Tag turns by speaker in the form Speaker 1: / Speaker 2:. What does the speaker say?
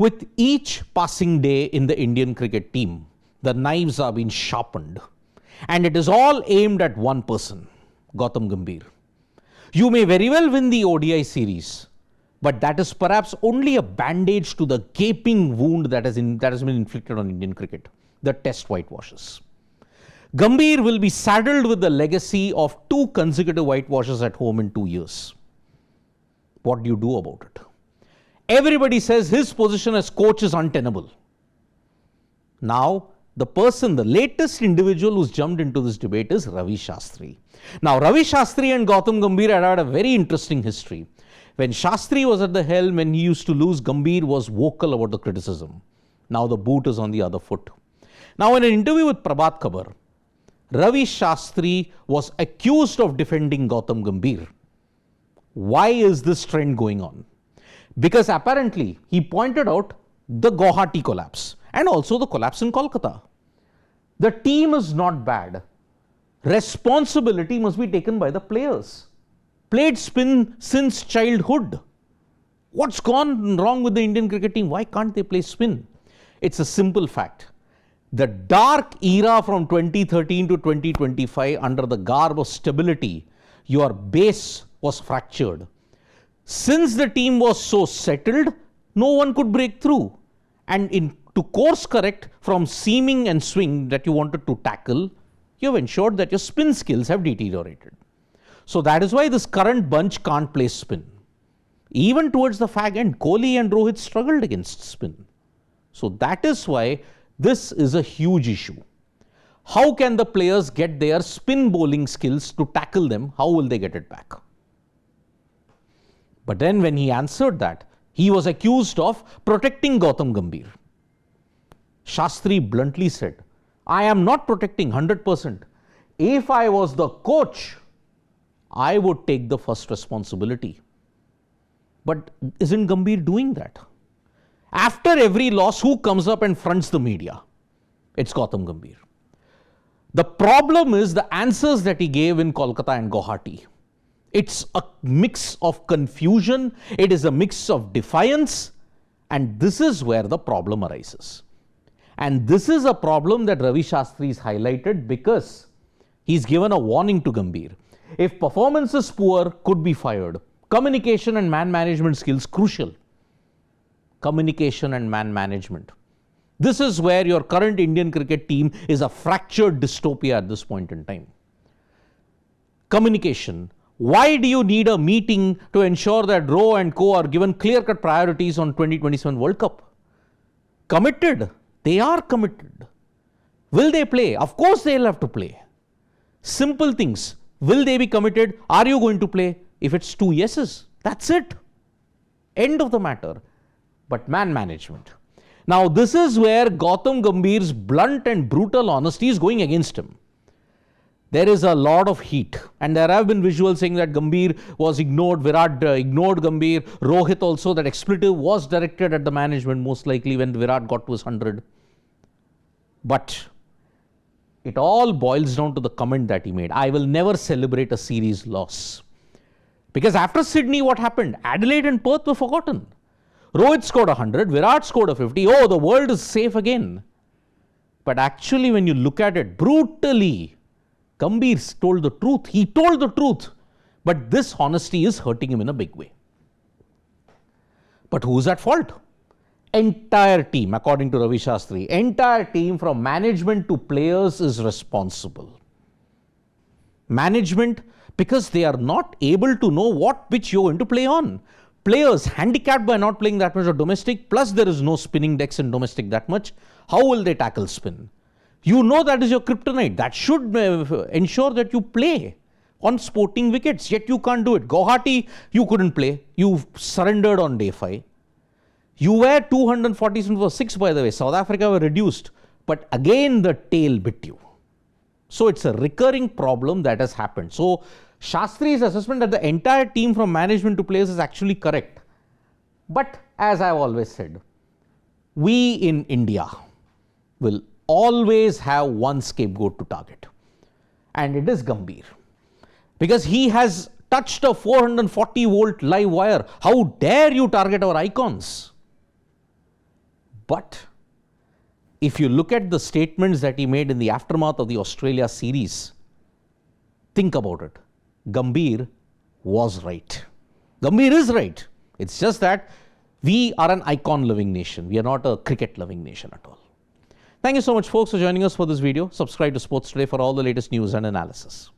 Speaker 1: With each passing day in the Indian cricket team, the knives are being sharpened. And it is all aimed at one person, Gautam Gambhir. You may very well win the ODI series, but that is perhaps only a bandage to the gaping wound that has been inflicted on Indian cricket, the test whitewashes. Gambhir will be saddled with the legacy of 2 consecutive whitewashes at home in 2 years. What do you do about it? Everybody says his position as coach is untenable. Now, the latest individual who's jumped into this debate is Ravi Shastri. Now, Ravi Shastri and Gautam Gambhir had a very interesting history. When Shastri was at the helm, when he used to lose, Gambhir was vocal about the criticism. Now the boot is on the other foot. Now, in an interview with Prabhat Khabar, Ravi Shastri was accused of defending Gautam Gambhir. Why is this trend going on? Because apparently he pointed out the Guwahati collapse and also the collapse in Kolkata. The team is not bad. Responsibility must be taken by the players. Played spin since childhood. What's gone wrong with the Indian cricket team? Why can't they play spin? It's a simple fact. The dark era from 2013 to 2025, under the garb of stability, your base was fractured. Since the team was so settled, no one could break through. And to course correct from seaming and swing that you wanted to tackle, you have ensured that your spin skills have deteriorated. So that is why this current bunch can't play spin. Even towards the fag end, Kohli and Rohit struggled against spin. So that is why this is a huge issue. How can the players get their spin bowling skills to tackle them? How will they get it back? But then when he answered that, he was accused of protecting Gautam Gambhir. Shastri bluntly said, I am not protecting 100%. If I was the coach, I would take the first responsibility. But isn't Gambhir doing that? After every loss, who comes up and fronts the media? It's Gautam Gambhir. The problem is the answers that he gave in Kolkata and Guwahati. It's a mix of confusion, it is a mix of defiance, and this is where the problem arises. And this is a problem that Ravi Shastri has highlighted because he's given a warning to Gambhir. If performance is poor, could be fired. Communication and man management skills crucial. Communication and man management. This is where your current Indian cricket team is a fractured dystopia at this point in time. Communication. Why do you need a meeting to ensure that Rowe and co are given clear-cut priorities on 2027 World Cup? Committed. They are committed. Will they play? Of course they'll have to play. Simple things. Will they be committed? Are you going to play? If it's 2 yeses, that's it. End of the matter. But man management. Now this is where Gautam Gambhir's blunt and brutal honesty is going against him. There is a lot of heat, and there have been visuals saying that Gambhir was ignored, Virat ignored Gambhir, Rohit also, that expletive was directed at the management most likely when Virat got to his 100. But it all boils down to the comment that he made. I will never celebrate a series loss. Because after Sydney, what happened? Adelaide and Perth were forgotten. Rohit scored 100, Virat scored a 50. Oh, the world is safe again. But actually, when you look at it brutally, Gambhir told the truth. He told the truth. But this honesty is hurting him in a big way. But who's at fault? Entire team, according to Ravi Shastri, entire team from management to players is responsible. Management, because they are not able to know what pitch you're going to play on. Players handicapped by not playing that much of domestic, plus there is no spinning decks in domestic that much. How will they tackle spin? You know that is your kryptonite. That should ensure that you play on sporting wickets, yet you can't do it. Guwahati, you couldn't play. You surrendered on day 5. You were 247 for 6, by the way. South Africa were reduced. But again, the tail bit you. So it's a recurring problem that has happened. So Shastri's assessment that the entire team from management to players is actually correct. But as I've always said, we in India will always have one scapegoat to target. And it is Gambhir. Because he has touched a 440 volt live wire. How dare you target our icons? But if you look at the statements that he made in the aftermath of the Australia series, think about it. Gambhir was right. Gambhir is right. It's just that we are an icon-loving nation. We are not a cricket-loving nation at all. Thank you so much, folks, for joining us for this video. Subscribe to Sports Today for all the latest news and analysis.